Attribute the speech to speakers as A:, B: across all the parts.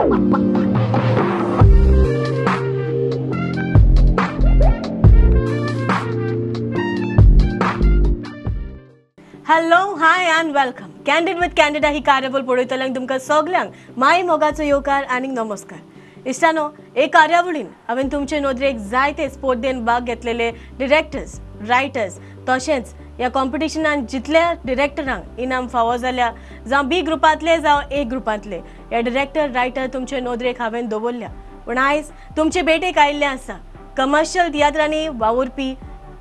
A: Hello hi and welcome candid with Candida ही कार्यावळ पळयतल्यांक तुमकां सगल्यांक माय मोगाचो येवकार आनी नमस्कार. इश्टानो, हे कार्यावळीन हांवें तुमचे नोदरेक जायते स्पर्धेन भाग घेतलेले डिरेक्टर्स, रायटर्स तशेंच ह्या कॉम्पिटिशनान जितल्या डिरेक्टरांक इनाम फावो जाल्या जावं बी ग्रुपांतले जावं ए ग्रुपांतले हे डिरेक्टर रायटर तुमचे नोदरेक हांवें दवरल्या. पूण आयज तुमचे भेटेक आयिल्ले आसा कमर्शियल तियात्रांनी वावुरपी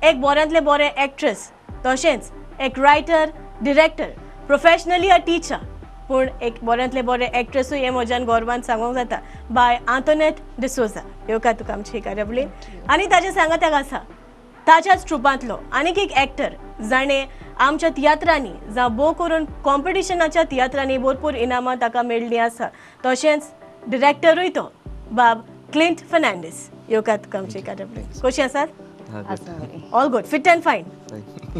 A: एक बऱ्यांतले बरे एक्ट्रेस तशेंच एक writer director professionally a teacher पूण एक बऱ्यांतले बरे एक्ट्रेसूय हे म्हज्यान गोरवान सांगूंक जाता बाय आंतोनेट डिसोजा. येवकार तुका आमचे कार्यावळीन. आनी ताचे सांगात्याक आसा ताच्याच ट्रुपांतलो आनीक एक एक्टर जाणें आमच्या तियात्रांनी जावं भोव करून कॉम्पिटिशनाच्या तियात्रांनी भरपूर इनामां ताका मेळ्ळीं आसा तशेंच डिरेक्टरूय तो बाब क्लिंट फर्नांडीस. येवकार तुका आमचे कार्यावळीन. कशी आसात? All good, fit and fine.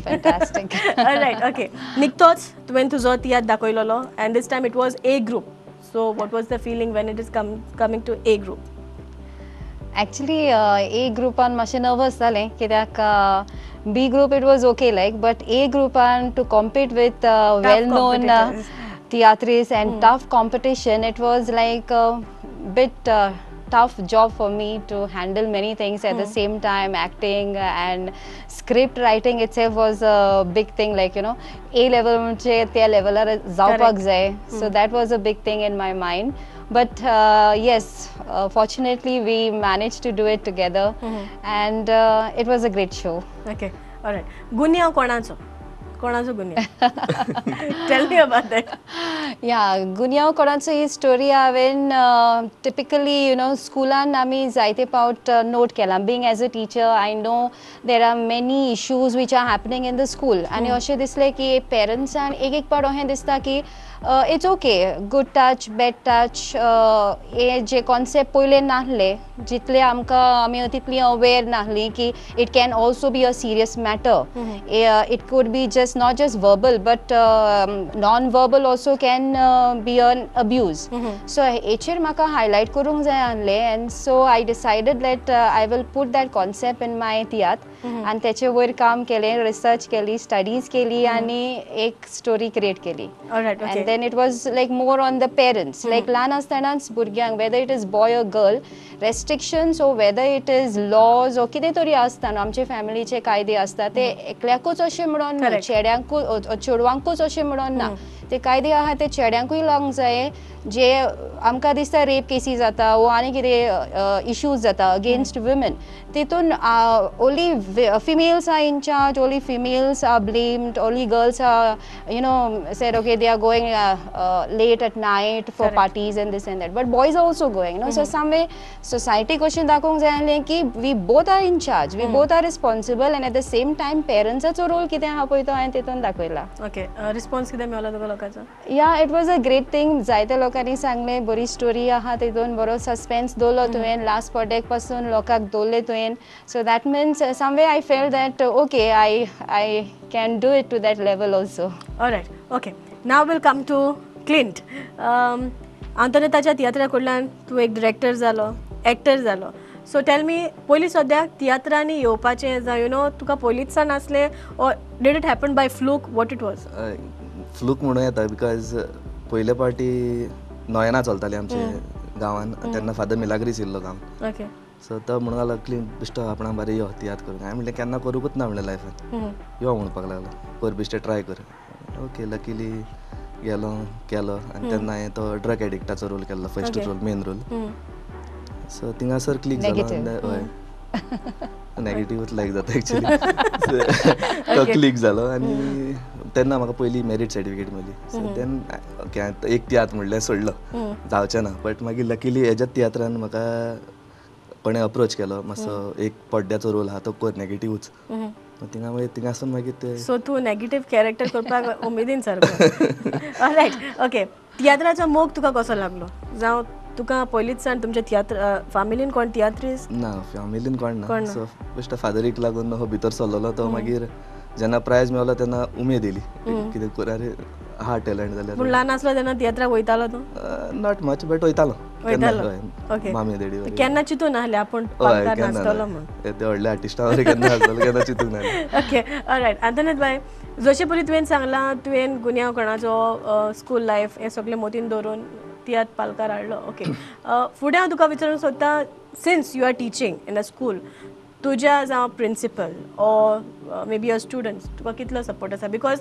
B: Fantastic.
A: Alright, okay. निकतोच तुवें तुजो tiatr दाखयलोलो and this time it was A group. So what was the feeling when it is coming to A group?
B: Actually, A groupan मातशें nervous जालें कित्याक B group it was okay like, but A groupan to compete with well-known theatrists and tough competition, it was like a bit tough job for me to handle many things at the same time. Acting and script writing itself was a big thing, like, you know, A level munche त्या levelar जावपाक जाय. So that was a big thing in my mind. But yes, fortunately we managed to do it together and it was a great show.
A: Okay, all right. गुन्यांव कोणाचो गुन्यांव? Tell me about that.
B: Yeah, गुन्यांव कोणाचो ही story हांवें typically, you know, स्कुलान आमी जायते पावट नोट केला. Being as a teacher, I know there are many issues which are happening in the school. आनी अशें दिसलें की पेरेंट्सान एक पावट अशें दिसता की it's okay, good touch, bad touch, हे जे कॉन्सेप्ट पयले नासले, जितले आमकां आमी तितली अवेर नासली की it can also be a serious matter. It could be just not just verbal but non verbal also can be an abuse. So हेचेर म्हाका हायलायट करूंक जाय आसलें and so I decided that I will put that concept in my tiatr आनी तेचे वयर काम केलें, रिसर्च केली, स्टडीज केली आनी एक स्टोरी क्रिएट केली. And then it was like more on the parents, like ल्हान आसतनाच भुरग्यांक, whether it is boy or girl, restrictions or whether it is laws or कितें तरी आसता न्हू, आमचे फॅमिलीचे कायदे आसता ते एकल्याकूच अशें म्हणून ना, चेडवांकूच अशें म्हणून ना, ते कायदे आहा ते चेड्यांकूय लावंक जाय. जे आमकां दिसता रेप केसीस जाता वो आनी कितें इश्यूज जाता अगेन्स्ट विमेन, तितून only females are in charge, only females are blamed, only girls are, you know, said okay they are going late at night for parties and this and that, but boys are also going, you know. So some way society question दाखोवंक जाय आसलें की we both are in charge, we both are responsible, and at the same time पेरेंट्साचो role कितें आहा पळय तो हांवें तितून दाखयला.
A: ओके, रिस्पॉन्स कितें मेळ्ळो तुका लोकांचो?
B: या, it was a great thing. जायते लोकांनी सांगलें बरी स्टोरी आहा तितून, बरो सस्पेन्स दवरलो तुवें, लास्ट पॉडेक पासून लोकांक दवरले तुवें. So that means some way I felt that okay I can do it to that level also.
A: Alright, okay. Now will come to Clint. आंतोनेटाच्या तियात्रा कडल्यान तूं एक डिरेक्टर जालो, एक्टर जालो. सो टेल मी, पयलीं सद्याक तियात्रांनी येवपाचें जावं यू नो तुका पयलींच सावन आसलें or did it happen by fluke? What it was?
C: Fluke म्हणूं येता बिकॉज पयले पावटी नोयना चलताली आमचे गांवान, तेन्ना फादर मिलाग्रीस येयल्लो गांव.
A: ओके.
C: सो तो म्हणूंक लागलो क्लीन बिश्तो आपणाक बारी यो तियात्र करूंक. हांवें म्हणलें केन्ना करूंकूच ना म्हणलें लायफान, यो म्हणपाक लागलो कर बिश्टें ट्राय कर. ओके, लकीली गेलो केलो आनी तेन्ना हांवें तो ड्रग एडिक्टाचो रोल केल्लो, फर्स्ट रोल, मेन रोल. सो थिंगासर क्लिक जालो. हय, नेगेटिव्हच लायक जाता एक्चुली. तो क्लिक जालो आनी तेन्ना म्हाका पयली मेरीट सर्टिफिकेट मेळ्ळी. सो तेन्ना ओके, एक तियात्र म्हणलें सोडलो, जावचें ना. बट मागीर लकीली हेज्याच तियात्रान म्हाका कोणें अप्रोच केलो, मातसो एक पड्ड्याचो रोल आहा तो कर, नेगेटिव्हच. थिंगासून मागीर ते. सो
A: तूं नेगेटीव कॅरेक्टर करपाक उमेदीन सारको. All right, okay. तियात्राचो मोग तुका कसो लागलो? जावं तुका पयलींच सावन तुमच्या तियात्र फॅमिलीन कोण तियात्रीस्ट?
C: ना, फॅमिलीन कोण ना. सो फस्ट फादरीक लागून हो भितर सरलेलो तो. मागीर जेन्ना प्रायज मेळ्ळो तेन्ना उमेद येयली कितें कर, अरे हा टॅलंट जाल्यार.
A: पूण ल्हान आसलो तेन्ना तियात्राक वयतालो तूं?
C: नॉट मच बट वयतालो.
A: वयतालो ओके
C: मामी देडी वरी
A: केन्ना चिंतून नासले आपूण
C: हय
A: पालकार
C: केन्ना
A: नाचतलो
C: ना.
A: म्हणून
C: ते व्हडले आर्टिस्टा वरी केन्ना आसतलो केन्ना चिंतूंक ना.
A: ओके ऑलरायट अंतनेत बाय जशे परी तुवें सांगलां तुवें गुन्यांव कोणाचो स्कूल लायफ हें सगळें मोतीन दवरून तियात पालकार हाडलो ओके फुडें हांव तुका विचारूंक सोदतां since you are teaching in a school तुज्या जावं principal or maybe a students तुका कितलो सपोर्ट आसा बिकॉज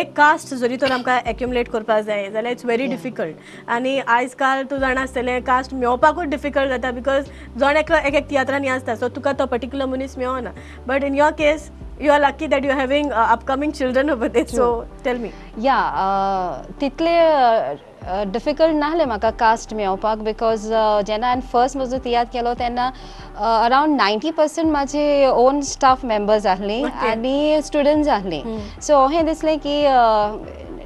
A: एक कास्ट जरी तर आमकां एक्युमुलेट करपाक जाय जाल्यार इट्स व्हेरी डिफिकल्ट आनी आयज काल तूं जाणा आसतलें कास्ट मेळोवपाकूच डिफिकल्ट जाता बिकॉज जण एकलो एक एक तियात्रांनी आसता सो तुका तो पर्टिक्युलर मनीस मेळना but in your case you are lucky that you are having upcoming children over there. So tell me.
B: तितले डिफिकल्ट नाहले म्हाका कास्ट मेळोवपाक बिकॉज जेन्ना हांवें फर्स्ट म्हजो तियात्र केलो तेन्ना अरावंड 90% म्हाजे ओन स्टाफ मेंबर्स आहली आनी स्टुडंट्स आहली सो अहें दिसलें की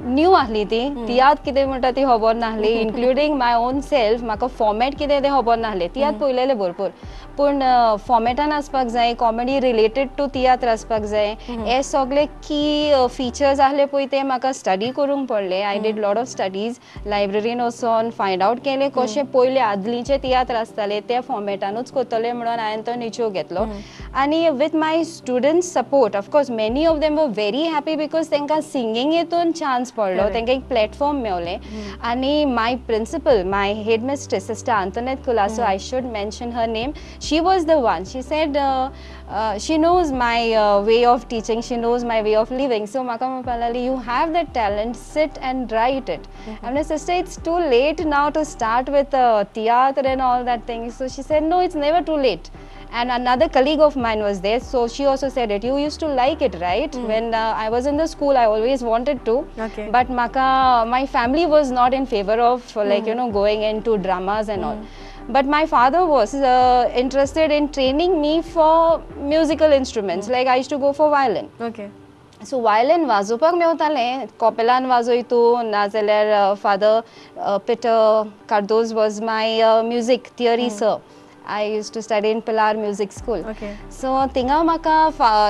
B: न्यू आहली ती तियात्र कितें म्हणटा ती खबर नाहली इन्क्लुडींग माय ओन सेल्फ म्हाका फॉर्मेट कितें तें खबर नाहलें तियात्र पळयलेलें भरपूर पूण फॉर्मेटान आसपाक जाय कॉमेडी रिलेटेड टू तियात्र आसपाक जाय हे सगळे की फिचर्स आहले पळय ते म्हाका स्टडी करूंक पडले I did lot of studies librarian वचोन फायंड आवट केलें कशें पयले आदलींचे तियात्र आसताले ते फॉर्मेटानूच करतले म्हणून हांवें तो निचो घेतलो आनी with my students support of course many of them were very happy because तांकां सिंगींग हितून चान्स पडलो तांकां एक प्लॅटफॉर्म मेवलें आनी my principal my headmistress sister Antoinette Colaco I should mention her name she was the one she said she knows my way of teaching she knows my way of living so maka palali you have that talent sit and write it and my sister it's too late now to start with theatre and all that thing so she said no it's never too late and another colleague of mine was there so she also said it you used to like it right when I was in the school I always wanted to but my family was not in favor of like you know going into dramas and all but my father was interested in training me for musical instruments like I used to go for violin
A: okay
B: so violin वाजोवपाक मेवतालें कॉपेलान वाजोयतू नाजाल्यार father Peter Cardoz was my music theory sir I used to study in Pilar Music School.
A: Okay.
B: So tinga maka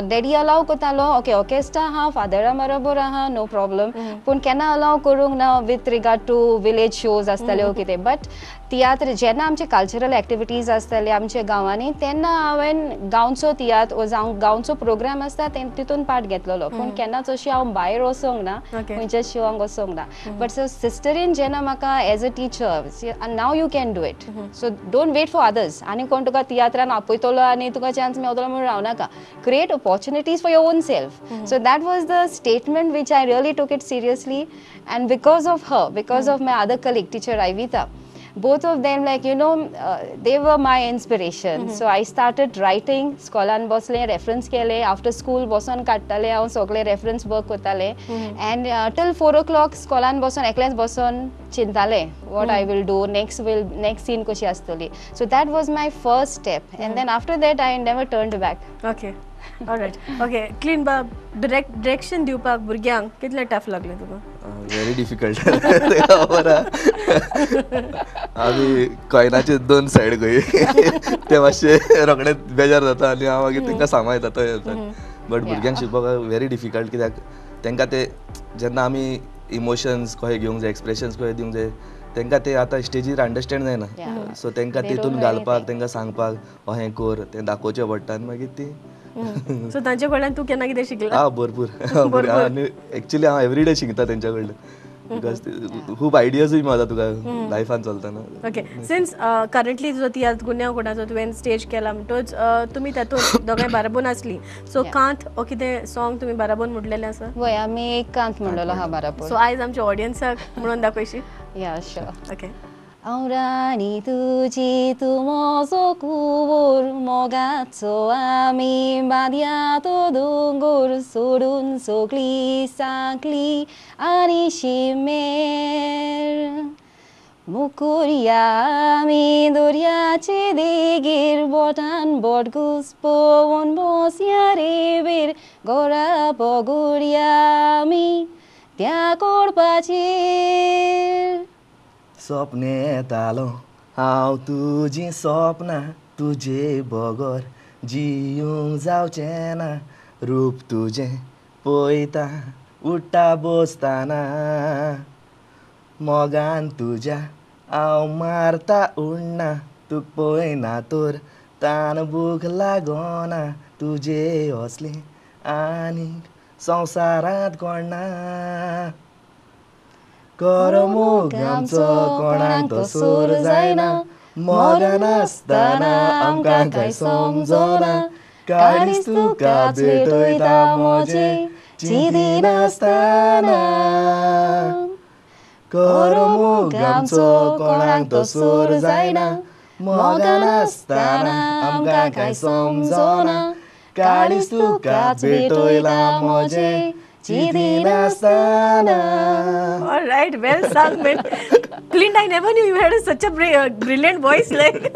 B: daddy allow kotalo okay orchestra ha father marabor ha no problem. Pun kenna allow korung na with regard to village shows astale okite but tiatr जेन्ना आमचे cultural activities आसताले आमच्या गांवांनी तेन्ना हांवें गांवचो तियात्र वो जावं गांवचो प्रोग्राम आसता तितून पार्ट घेतलेलो पूण केन्नाच अशी हांव भायर वचोंक ना खंयच्या शोआंक वचोंक ना बट सो सिस्टरीन जेन्ना म्हाका as a teacher now you can do it so don't wait for others आनी कोण तुका तियात्रान आपयतलो आनी तुका चान्स मेळटलो म्हणून रावनाका create opportunities for your own self so that was the statement which I really took it seriously and because of her because of my other colleague teacher आयविता both of them like you know they were my inspiration so I started writing scholan bosle reference kele after school boson kattale haंव सगळे reference work करताले and till 4 o'clock scholan boson एकलेच boson चिंताले what I will do next scene कशी आसतली so that was my first step and then after that I never turned back
A: okay alright okay clean bab direction दिवपाक भुरग्यांक कितले tough लागले तुका
C: very difficult आमी कॉयनाचे 2 side खंय ते मातशे रोखडे बेजार जाता आनी हांव मागीर तांकां सांबाळटा तो येता बट भुरग्यांक शिकपाक व्हेरी डिफिकल्ट कित्याक तांकां ते जेन्ना आमी इमोशन्स कशे घेवंक जाय एक्सप्रेशन्स कशे दिवंक जाय तांकां ते आतां स्टेजीर अंडरस्टँड जायना सो तांकां तितून घालपाक तांकां सांगपाक अहें कर तें दाखोवचें पडटा आनी मागीर ती
A: सो तांचे कडल्यान तूं केन्ना कितें शिकला
C: भरपूर आनी एक्चुअली हांव एवरीडे शिकता तेंच्या कडल्यान बिकॉज खूब आयडियाजूय मेळटा तुका लायफान चलतना
A: ओके सिन्स करंटली जो तियात्र गुन्यांव कोणाचो तुवें स्टेज केला म्हणटूच तुमी तातूंत दोगांय बाराबोन आसली सो कांत ओ कितें सॉंग तुमी बाराबोन म्हणलेलें आसा
B: वय आमी एक कांत म्हणलेलो हा बाराबोन
A: सो आयज आमच्या ऑडियन्साक म्हणून दाखयशी
B: या शुअर
A: ओके
B: औराणी तुझी तू म्हजो कुबूर मोगाचो आमी बांदया तो दोंगोर सोडून सगळी सांकली आनी शिमेर मुकुरिया आमी दर्याचे देगेर बोटान बोट घुस्पोवन बसया रेबेर घरा पगुरया आमी त्या कोडपाचेर
C: सपने येतालो हांव तुजीं सपनां तुजे बगर जियूंक जावचें ना रूप तुजें पळयता उठ्ठा बसतना मोगान तुज्या हांव मारता उडना तुक पळयना तर तान भूक लागोना तुजे असले आनीक संवसारांत कोण ना करमूक आमचो कोणाक तो सोर जायना मोगान आसतना आमकां कांय समजना काळीज तुका भेटयता मोजे चिंती नासतना करमूक आमचो कोणाक तो सोर जायना मोगान आसतना आमकां कांय समजना काळीज तुका भेटयला मोजे चिंती नासतना.
A: All right, well sung, man. Clint, I never knew you had such a brilliant voice. Like,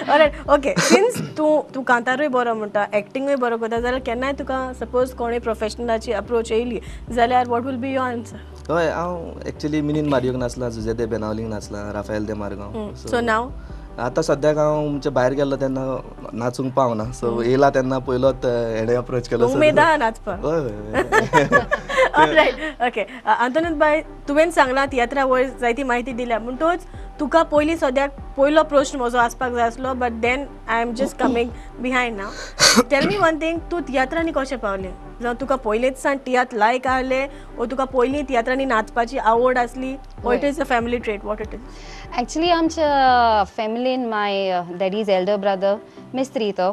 A: all right, okay. Since तू कांतारूय बरो म्हणटा, एक्टिंगूय बरो करता, जाल्यार केन्नाय तुका सपोज कोणी प्रोफेशनलाची अप्रोच येयली जाल्यार what will be your answer?
C: हय हांव एक्चुअली मिनीन मारयोक नासला जुजे बेनावलींक नासला राफेल दे मारगांव
A: सो नाव
C: आतां सद्याक हांव म्हणजे भायर गेल्लो तेन्ना नाचूंक पावना सो येयला तेन्ना पयलोच हेणे अप्रोच केलो
A: उमेद आहा नाचपाक. ऑलरायट ओके अंतोनीत बाय तुवें सांगलां तियात्रा वयर जायती म्हायती दिल्या म्हणटूच तुका पयलीं सद्याक पयलो प्रश्न म्हजो आसपाक जाय आसलो but then I am just coming behind now. Tell me one thing तूं तियात्रांनी कशें पावलें जावं तुका पयलींच सावन तियात्र लायक आहलें ओ तुका पयलीं तियात्रांनी नाचपाची आवड आसली oh it is a family trait what it is?
B: Actually, आमच्या फॅमिलीन माय डॅडीज एल्डर ब्रदर मिस्त्री तो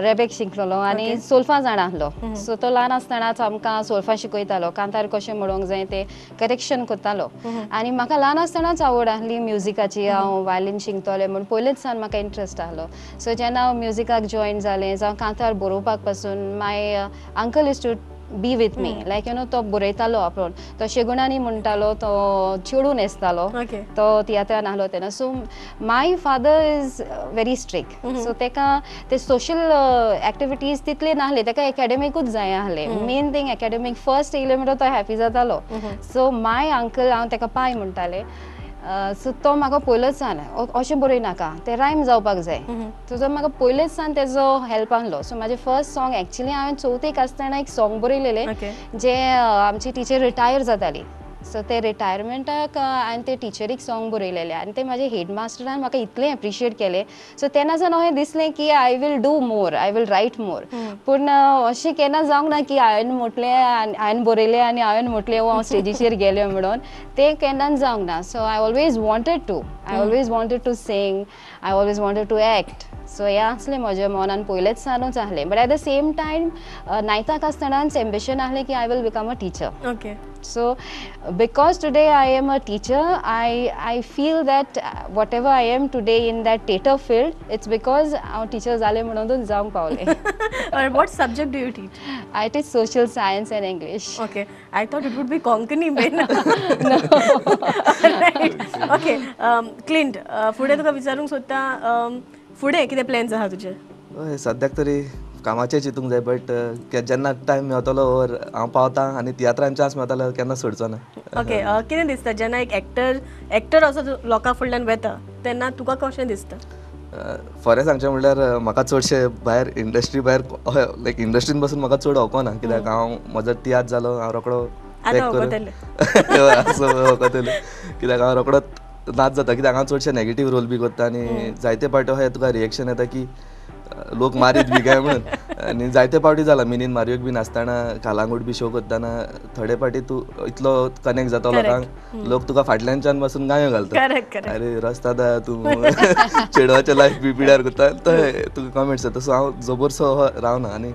B: रेबेक शिकलोलो आनी सोल्फा जाण आहलो सो तो ल्हान आसतनाच आमकां सोल्फा शिकयतालो कांतार कशें म्हणूंक जाय तें करेक्शन करतालो आनी म्हाका ल्हान आसतनाच आवड आहली म्युजिकाची हांव वायलीन शिकतलें म्हूण पयलींच सावन म्हाका इंट्रस्ट आहलो सो जेन्ना हांव म्युजिकाक जॉयन जालें जावं कांतार बरोवपाक पासून my uncle is to be with me like you know तो बरयतालो आपूण तो शेगुणांनी म्हणटालो तो चेडून न्हेसतालो तो तियात्रान आहलो तेन्ना so my father is very strict सो तेका ते सोशल एक्टिविटीज तितले नाहले तेका एकेडमिकूच जाय आहले मेन थिंग एकेडमीक फर्स्ट येयले म्हणटा तो हॅपी जातालो सो माय अंकल हांव तेका पाय म्हणटाले सो तो म्हाका पयलोच सांगलें अशें बरय नाका तें रायम जावपाक जाय तुजो म्हाका पयलेच सान तेजो हेल्प आहलो सो म्हाजें फर्स्ट सॉंग एक्चुली हांवें चवथेक आसतना एक सॉंग बरयलेलें जें आमची टिचर रिटायर जाताली सो ते रिटायरमेंटाक हांवें ते टिचरीक सॉंग बरयलेलें आनी ते म्हाजे हेडमास्टरान म्हाका इतलें एप्रिशिएट केलें सो तेन्ना सावन अशें दिसलें की I will do more I will write more पूण अशें केन्ना जावंक ना की हांवें म्हटलें हांवें बरयलें आनी हांवें म्हटलें हांव स्टेजीचेर गेलें म्हणून तें केन्नाच जावंक ना so I always wanted to sing I always wanted to act so हें आसलें म्हज्या मनान पयलेच सावनूच आहलें but at the same time नायताक आसतनाच एम्बिशन आहलें की I will become a teacher
A: okay
B: so because today I am a teacher I feel that whatever I am today in that theatre field it's because our teachers जाले म्हणून जावंक Pawle.
A: Or what subject do you teach?
B: I teach social science and English.
A: Okay, I thought it would be Konkani main.
B: No.
A: Right. Okay, Clint, फुडें तुका विचारूंक सोदता फुडें कितें plans आहा तुजे?
C: हय सद्याक तरी कामाचें चिंतूंक जाय बट जेन्ना टायम मेवतलो ओर हांव पावता आनी तियात्रान चान्स मेवतलो केन्ना सोडचो ना.
A: ओके कितें दिसता जेन्ना एक एक्टर असो लोकां फुडल्यान वेता तेन्ना तुका कशें दिसता?
C: खरें सांगचें म्हणल्यार म्हाका चडशे भायर इंडस्ट्री भायर लायक इंडस्ट्रीन बसून म्हाका चड वचना कित्याक हांव म्हजो तियात्र जालो हांव रोखडो कित्याक हांव रोखडो नाच जाता कित्याक हांव चडशे नेगेटीव रोल बी करता आनी जायते फावटी अशें तुका रिएक्शन येता की लोक मारीत बी काय म्हणून आनी जायते फावटी जाला मिनीन मारयोक बी नासतना कालांगूट बी शो करतना थोडे फावटी तूं इतलो कनेक्ट जाता लोकांक लोक तुका फाटल्यानच्यान पासून गायो घालता अरे रस्ता दा तूं चेडवाचें लायफ बी पिड्यार करता तुका कमेंट्स येता सो हांव जबरसो रावना आनी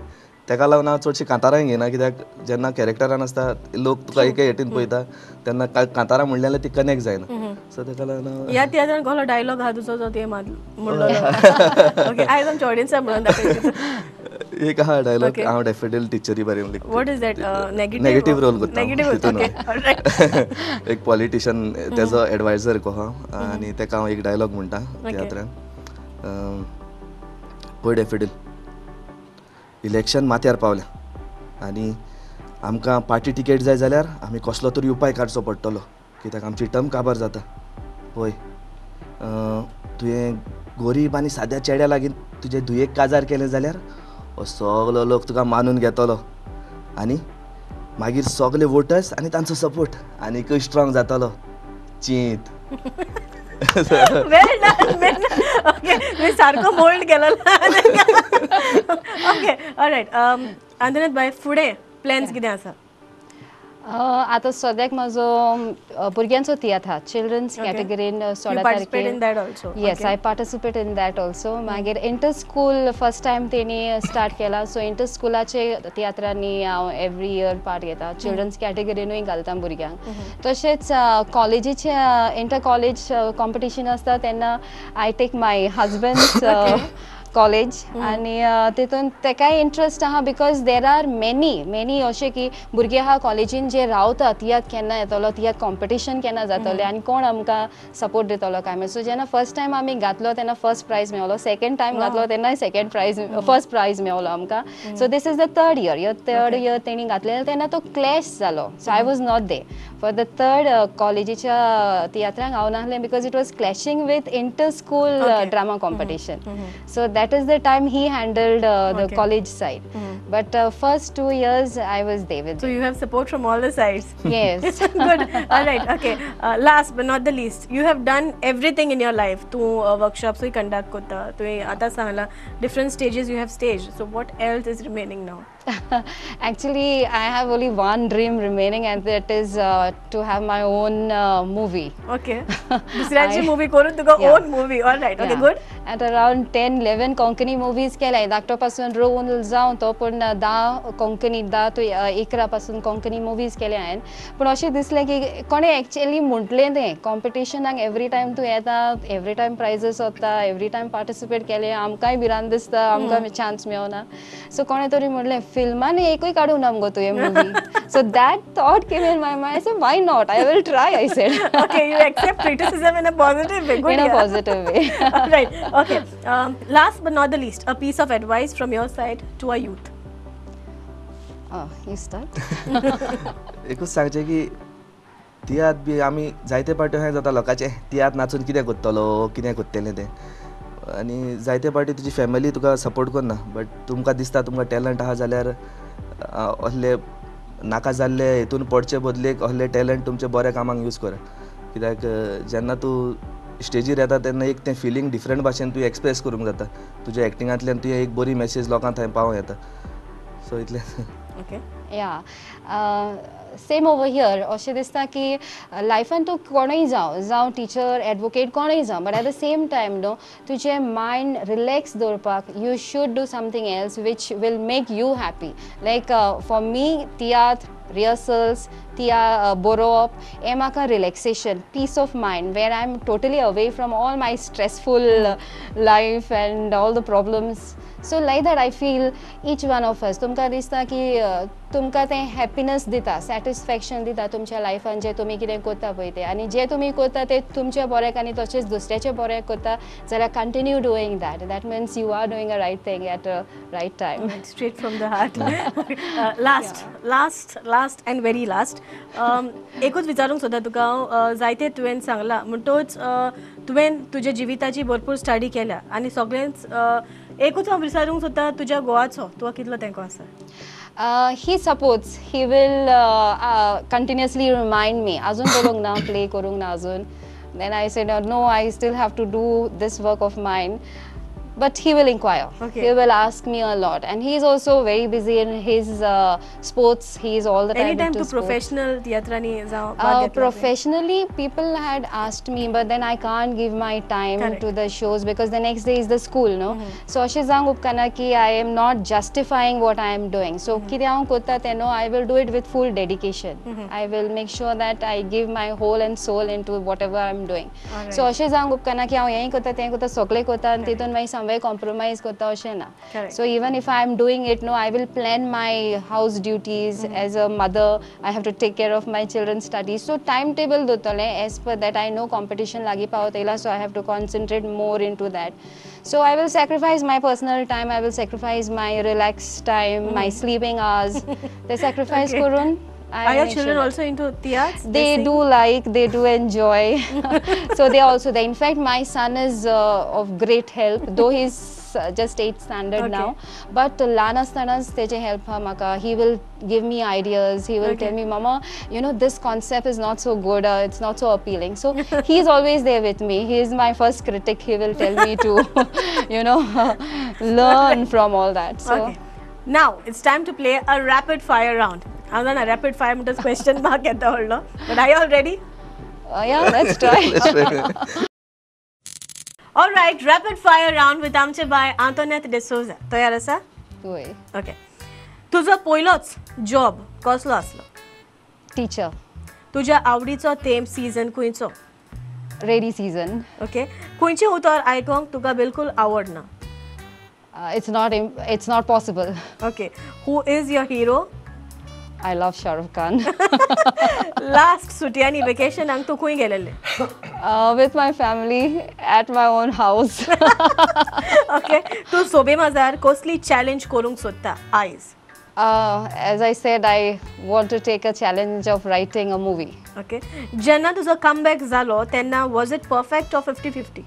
C: तेका लागून हांव चडशीं कांतारांय घेयना कित्याक जेन्ना कॅरेक्टरान आसता लोक तुका एके हेटीन पळयता तेन्ना कांतारां म्हणलें जाल्यार ती कनेक्ट जायना सो तेका लागून
A: ह्या तियात्रान कसलो डायलॉग आहा तुजो जो ते म्हणलो ओके आयज आमच्या ऑडियन्साक म्हणून दाखयता
C: एक आहा डायलॉग हांव डॅफोडिल टिचरी बरें लिखता
A: what is that
C: negative role करता
A: नेगेटीव
C: एक पॉलिटिशियन तेजो एडवायझर कहो आनी तेका हांव एक डायलॉग म्हणटा तियात्रान पळय डॅफोडिल इलेक्शन माथ्यार पावलें आनी आमकां पार्टी टिकेट जाय जाल्यार आमी कसलो तरी उपाय काडचो पडटलो कित्याक आमची टर्म काबार जाता पळय तुवें गरीब आनी साद्या चेड्या लागीं तुजे धुयेक काजार केलें जाल्यार हो सगलो लोक तुका मानून घेतलो आनी मागीर सगले वोटर्स आनी तांचो सपोर्ट आनीकय स्ट्रॉंग जातलो चिंत
A: वेल डन. ओके, मी सारको मोल्ड केलेलो. Okay, alright. अंदनाथ बाय, फुडें प्लॅन्स कितें आसा?
B: आतां सद्याक म्हाजो भुरग्यांचो तियात्र आहा, चिल्ड्रन्स कॅटेगरीन 16
A: participate in that
B: तारखेर.
A: also?
B: Yes,
A: Okay.
B: I participate in that also. मागीर इंटर स्कूल फर्स्ट टायम तेणी स्टार्ट केला, सो इंटर स्कुलाचे तियात्रांनी हांव एवरी इयर पार्ट घेता. चिल्ड्रन्स कॅटेगरीनूय घालता भुरग्यांक. तशेंच कॉलेजीचे इंटर कॉलेज कॉम्पिटिशन आसता तेन्ना I take my husband college आनी तितून तेकाय इंट्रस्ट आहा बिकॉज देर आर मेनी अशें की भुरगे आहा कॉलेजीन जे रावता तियात्र केन्ना येतलो, तियात्र कॉम्पिटिशन केन्ना जातलें आनी कोण आमकां सपोर्ट दितलो काय मागीर. सो जेन्ना फर्स्ट टायम आमी घातलो तेन्ना फर्स्ट प्रायज मेळ्ळो, सेकंड टायम घातलो तेन्नाय फर्स्ट प्रायज मेळ्ळो आमकां. So this is the third year तेणी घातलेलो तेन्ना तो क्लॅश जालो. So I was not there for the third कॉलेजीच्या तियात्रांक हांव नासलें because it was clashing with inter school drama competition. So that is the time he handled the college side. But first 2 years I was there with
A: So
B: him.
A: you have support from all the sides.
B: Yes.
A: Good. All right. Okay. Last but not the least, you have done everything in your life. तू workshops ही conduct करता, तू आता Sangla different stages you have staged. So what else is remaining now?
B: Actually, I have only one dream remaining, and that is to have my own movie.
A: Okay. दुसऱ्याची movie करून तुका
B: Yeah.
A: own movie. All right. Okay.
B: Yeah.
A: Good.
B: At around 10-11 Konkani movies केल्या. धाकटो पासून Rowan जावन तो पूण 10 Konkani 10 to 11 पासून कोंकणी movies केल्या हांवें. पूण अशें दिसलें की कोणें एक्चुअली म्हटलें तें कॉम्पिटिशनाक एवरी टायम तूं येता, एवरी टायम प्रायजीस वता, एवरी टायम पार्टिसिपेट केलें, आमकांय भिरांत दिसता, आमकां चान्स मेळना. सो कोणें तरी म्हटलें फिल्मान एकूय काडूं ना मुगो तुवें movie. So that thought came in my mind. I said why not, I will try, I said.
A: Okay. You accept criticism in a positive way. Good.
B: In a
A: Yeah.
B: positive way.
A: All right. Okay. Last but not the least, a piece of advice from your side to our youth.
B: Oh, you start.
C: एकूच सांगचें की tiatr B आमी जायते पावटी अशें जाता लोकांचें तियात्र नाचून कितें करतलो, कितें करतलें तें. आनी जायते पावटी तुजी फॅमिली तुका सपोर्ट करना, बट तुमकां दिसता तुमकां टॅलंट आहा जाल्यार असले नाका जाल्ले हितून पडचे बदलेक असले टॅलंट तुमचे बऱ्या कामाक यूज कर. कित्याक जेन्ना तूं स्टेजीर येता तेन्ना एक तें फिलींग डिफरंट भाशेन तूं एक्सप्रेस करूंक जाता. तुज्या एक्टिंगांतल्यान तुवें एक बरी मॅसेज लोकां थंय पावों येता. सो इतलें.
A: Okay.
B: Yeah. Same over here अशें दिसता की लायफान तूं कोणूय जावं टिचर, एडवोकेट कोणूय जावं, but at the same time न्हू तुजें मायंड रिलॅक्स दवरपाक you should do something else which will make you happy. Like for me tiatr, rehearsals, बरोवप हें म्हाका relaxation, peace of mind where I am totally away from all my stressful life and all the problems. So like that I feel each one of us तुमकां दिसता की तुमकां तें happiness दिता, satisfaction दिता तुमच्या लायफान जें तुमी कितें करता पळय तें. आनी जें तुमी करता तें तुमच्या बऱ्याक आनी तशेंच दुसऱ्याच्या बऱ्याक करता जाल्यार continue doing that. That means you are doing a right thing at a right time.
A: Straight from the heart. Last and very last. एकूच विचारूंक सोदता तुका हांव, जायते तुवें सांगलां म्हणटूच तुवें तुज्या जिविताची भरपूर स्टडी केल्या आनी सगळेंच एकूच हांव विचारूंक सोदता तुज्या घोवाचो तुका कितलो तेंको आसा?
B: He supports, he will continuously remind me, अजून बरोवंक ना, प्ले करूंक ना अजून. Then I said, no, I still have to do this work of mine. But he will inquire.
A: Okay.
B: He will ask me a lot. And he is also very busy in his sports. He is all the time
A: Anytime
B: into
A: to
B: sports.
A: professional tiyatrani जावं भाग घेतला तुवें?
B: Professionally, people had asked me, but then I can't give my time
A: Correct.
B: to the shows because the next day is the school, no? So अशें जावंक उपकारना की I am not justifying what I am doing. So कितें हांव करता तें न्हू, I will do it with full dedication. I will make sure that I give my whole and soul into whatever I am doing.
A: Alright.
B: So अशें जावंक उपकारना की हांव हेंय करता तें करता सगळें करता आनी तितून मागीर समवें compromise करता अशें ना.
A: Correct.
B: So even if I am doing it, no, I will plan my house duties as a mother. I have to take care of my children's studies. So timetable dotale as per that I know competition lagi pavotela, so I have to concentrate more into that. So I will sacrifice my personal time. I will sacrifice my relaxed time, my sleeping hours. The sacrifice
A: Okay.
B: kurun.
A: Are your children also into theatre?
B: They
A: sing?
B: do like, they do enjoy. So they also, in fact, my son is of great help. Though he's just 8th standard
A: Okay.
B: now. But ल्हान आसतनाच तेजे help हा म्हाका. He will give me ideas. He will tell me, Mama, you know, this concept is not so good. It's not so appealing. So he's always there with me. He is my first critic. He will tell me to, you know, learn from all that. So.
A: Okay. Now it's time to play a rapid fire round. I'm not a rapid fire म्हणटच question mark येता व्हडलो. But are you all ready?
B: Yeah, let's try.
C: Let's try.
A: All right, rapid fire round with आमचे बाय Antoinette D'Souza. तयार आसा?
B: Wait.
A: Okay. तुझो पयलोच job कसलो आसलो?
B: Teacher.
A: तुज्या आवडीचो थेम सीझन खंयचो?
B: Rainy season.
A: ओके. खंयचें उतर आयकोंक तुका बिलकुल आवडना?
B: It's not possible.
A: Okay. Who is your hero?
B: I love Shah Rukh Khan.
A: Last सुटयांनी वेकेशनाक तूं खंय गेलेले?
B: With my family at my own house.
A: Okay. तूं सोबे माजार कसली चॅलेंज करूंक सोदता आयज?
B: As I said, I want to take a challenge of writing a movie.
A: Okay. जेन्ना तुजो कमबॅक जालो तेन्ना was it perfect or 50-50?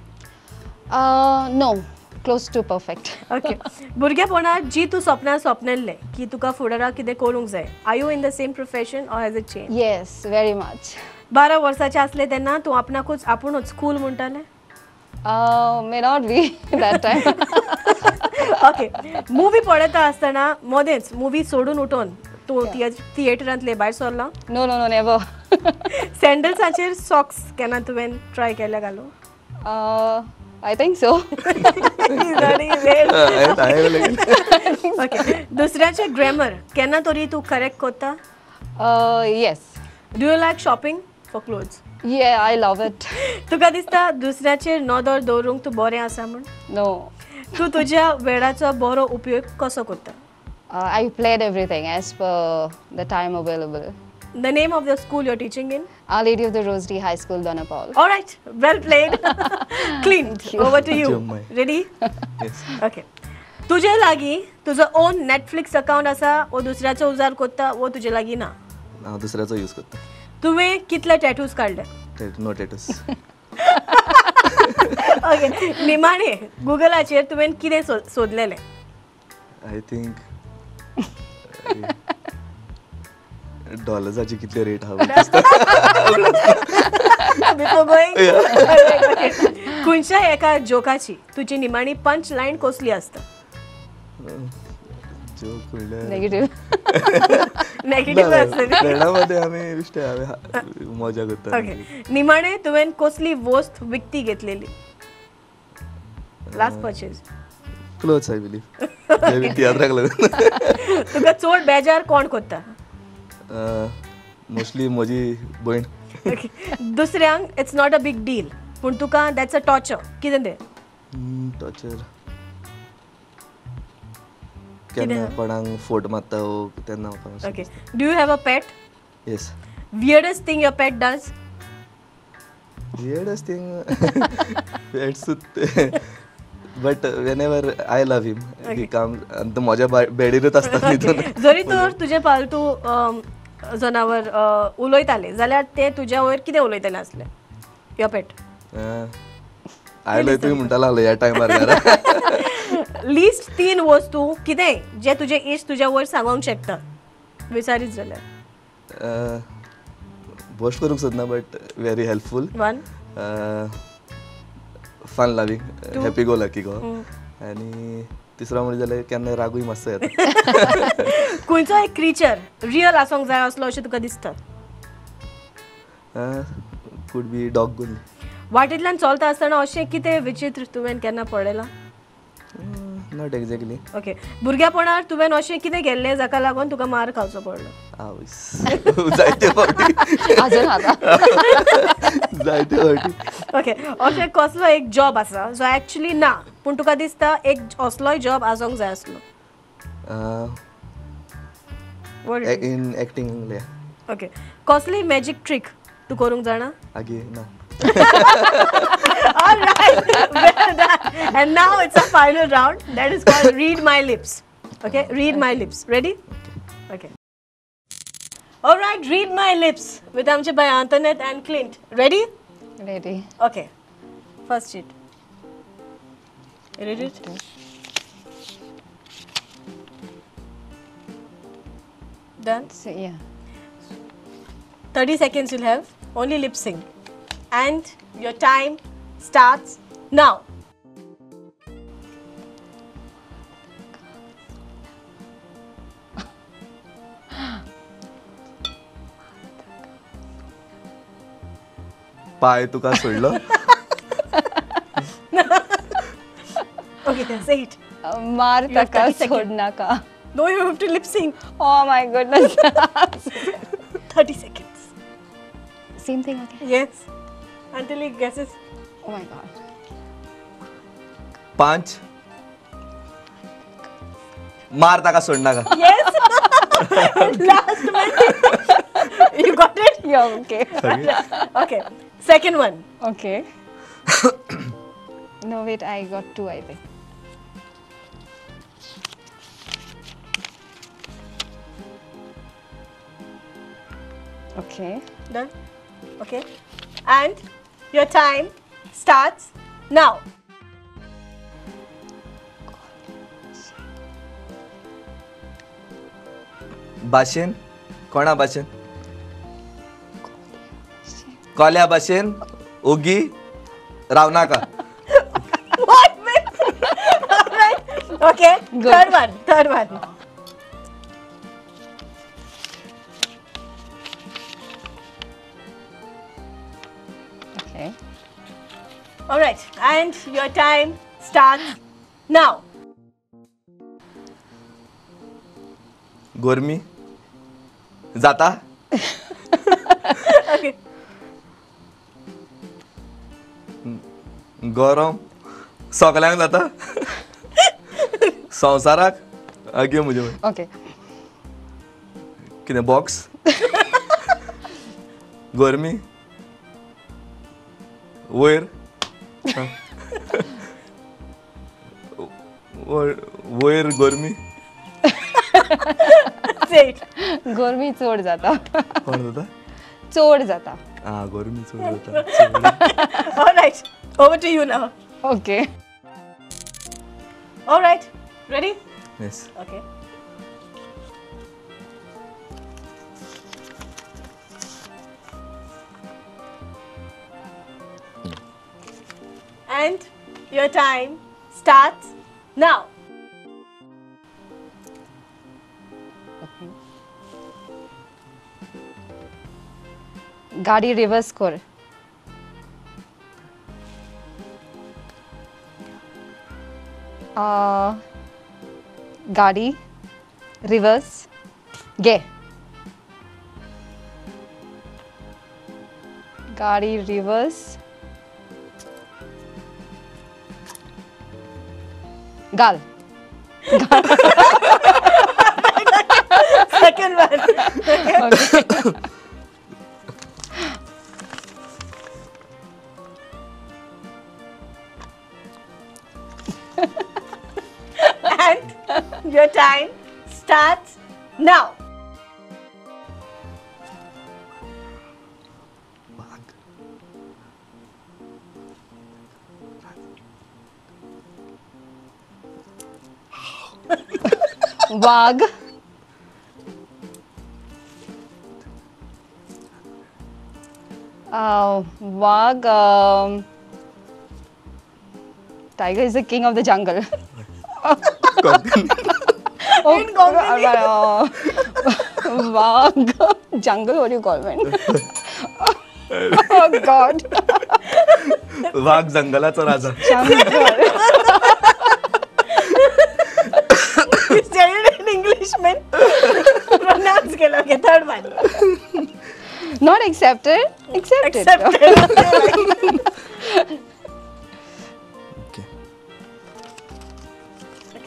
B: No, close to perfect.
A: Okay. भुरगेपणांत जी तूं सपनां सपनल्लें की तुका फुडारा कितें करूंक जाय, are you in the same profession or has it change?
B: Yes, very much.
A: 12 वर्साचे आसले तेन्ना तूं आपणाकूच आपुणूच कूल म्हणटालें?
B: May not be that time.
A: Okay. Movie पळयता आसतना मदेंच मुवी सोडून उठोन तूं थिएटरांतले भायर सरलो?
B: No, never.
A: सँडल्साचेर सॉक्स केन्ना तुवें ट्राय केल्या घालूं?
B: I think so.
A: ओके. दुसऱ्याचे ग्रॅमर केन्ना तरी तूं करेक्ट कोत्ता?
B: Yes.
A: Do you like shopping for clothes?
B: Yeah, I love it.
A: तुका दिसता दुसऱ्याचेर नदर दवरूंक तूं बरें आसा म्हूण?
B: No.
A: तूं तुज्या वेळाचो बरो उपयोग कसो कोत्ता?
B: I played everything as per the time available.
A: The name of the school you're teaching in?
B: Our Lady of the Rosary High School, Donapal.
A: All right, well played. Clint, over to you.
C: Jumai.
A: Ready?
C: Yes.
A: Okay. तुजे लागीं तुजो own Netflix account आसा वो दुसऱ्याचो उजार कोत्ता वो तुजे लागीं ना?
C: हांव दुसऱ्याचो यूज करता.
A: तुवें कितले टॅटूज काडले?
C: नो टॅटूस.
A: ओके. निमाणे गुगलाचेर तुवें कितें सोदलेलें?
C: आय थिंक डॉलर्साची कितले रेट आहा
A: Before going? Okay. खंयच्या एका जोकाची तुजी निमाणी पंच लायन कसली आसता?
C: जोक म्हणल्यार
B: Negative.
A: नेगेटिव्ह आसतली?
C: फ्रेंडामध्ये आमी बिश्टे हांवे मजा करता.
A: ओके. निमाणे तुवें कसली वस्त विकती घेतलेली? Last purchase.
C: Clothes I believe. तियात्राक लागून.
A: तुका चड बेजार कोण कोत्ता?
C: मोस्टली म्हजी भयण.
A: ओके. दुसऱ्यांक it's not a big deal पूण तुका दॅट्स अ टॉर्चर. कितें तें?
C: टॉर्चर केन्ना कोणाक फोट मारता तेन्ना म्हाका.
A: Okay. Do you have a pet?
C: Yes.
A: Weirdest thing your pet does?
C: weirdest thing it's but whenever I love him he comes and the माझ्या बेडीरच असतात न्ही.
A: जरी तर तुजे पालतू जनावर उलयताले जाल्यार ते तुज्या वयर कितें उलयताले आसले? युअर पेट.
C: आयलोय तुवें म्हणटालो आसलो ह्या टायमार घरा.
A: लिस्ट 3 वस्तू कितें जे तुजे इश्ट तुज्या वयर सांगोंक शकता विचारीत जाल्यार?
C: बोस्ट करूंक सोदना but very helpful.
A: 1.
C: Fun loving happy go lucky go. आनी तिसरो म्हणजे जाल्यार केन्ना रागूय मातसो येता.
A: खंयचो एक क्रिचर रियल आसोंक जाय असलो अशें तुका दिसता?
C: कूड बी डॉग गुल.
A: वाटेंतल्यान चलता आसतना अशें कितें विचित्र तुवें केन्ना पळयलां?
C: Not exactly.
A: ओके. भुरग्यापणांत तुवें अशें कितें केल्लें जाका लागून तुका मार खावचो पडलो?
C: जायते फावटी.
B: अजून आता.
C: जायते फावटी.
A: ओके. अशें कसलो एक जॉब आसा जो एक्चुअली ना पूण तुका दिसता एक असलोय जॉब आसोंक जाय आसलो?
C: In acting.
A: ओके. कसली मॅजीक ट्रिक तूं करूंक जाणा?
C: आगे ना.
A: All right, well done. And now it's a final round that is called Read My Lips. Okay, read my lips. Ready? Okay. All right, Read My Lips with Amche by Antoinette and Clint. Ready?
B: Ready.
A: Okay. First sheet. You read it? Done.
B: So, yeah.
A: 30 seconds you'll have. Only lip sync. And your time starts now.
C: पाय तुका सोडलं.
A: Okay, say it.
B: मार
A: You have
B: तका
A: 30 seconds.
B: सोडना का.
A: No, you have to lip sync.
B: Oh my goodness.
A: 30 seconds.
B: Same thing again.
A: Yes. Until he guesses.
B: Oh my god.
C: 5 मार ताका सोडना का.
A: Yes. Last one. You got it?
B: Yeah, okay.
A: Okay. Second one.
B: Okay. No, wait, I got 2, I think. Okay.
A: Done? Okay. And your time starts now.
C: भाशेन कोणा भाशेन कोल्या भाशेन ओगी रावनाका.
A: What? Alright. Okay.
B: Good.
A: Third one.
B: Okay.
A: Alright. And your time starts now.
C: गोरमी जाता.
A: Okay.
C: गरम सगल्यांक जाता. संवसाराक आगे मुजे
B: Okay.
C: कितें बॉक्स गोरमी वयर वयर गोरमी
A: Say it.
B: गोरमी चोड जाता.
C: कोण जाता.
B: चोड जाता.
C: गोरमी चड जाता.
A: Alright. Over to you now.
B: Okay.
A: Alright. Ready?
C: Yes.
A: Okay. And your time starts now.
B: गाड़ी रिवर्स कर. गाड़ी रिवर्स गे. गाड़ी रिवर्स गाल.
A: Second one. And your time starts now.
B: Wagh. Wagh. Tiger is the king of the jungle. Wag. Jungle, what do you call it? Oh God.
C: वाघ जंगलाचा राजा.
B: Jungle.
A: You said it in English, man. Pronounce it. Okay, third one.
B: Not accepted. Accepted.
A: Accepted.
C: Okay.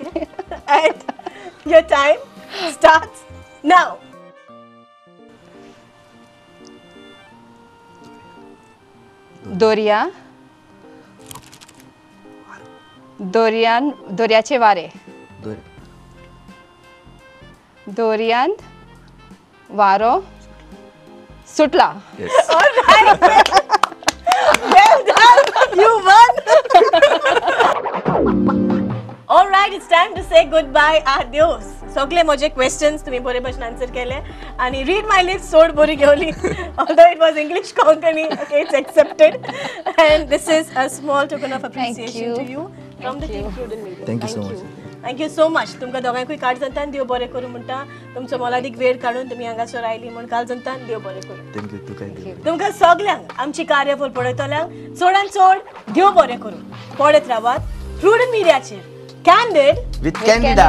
A: Okay. And your time starts now.
B: दोरिया. दोरियान. दोऱ्याचे वारे. दोरियान वारो सुटला.
C: Yes.
A: Well done. You won. All right, it's time to say goodbye. Adios. सगळे म्हजे questions तुम्ही बरे भशेन answer केले आणि रीड माय लिप्स सोड बरी घेवली although it was English Konkani okay it's accepted and this is a small token of appreciation to you from the team Prudent Media.
C: Thank you so much.
A: Thank you so much. तुमकां दोगांयकूय काळ जनतान देव बरें करूं म्हणटा. तुमचो मोलादीक वेळ काडून तुमी हांगासर आयली म्हण काळ जनतान देव बरें करूं.
C: थँक्यू तुका
A: तुमकां सगल्यांक आमची कार्यावळ पळयतल्यांक चडांत चड देव बरें करूं. पळयत रावात प्रुडंट मिडियाचेर कॅन्डिड
C: विथ कॅन्डिडा.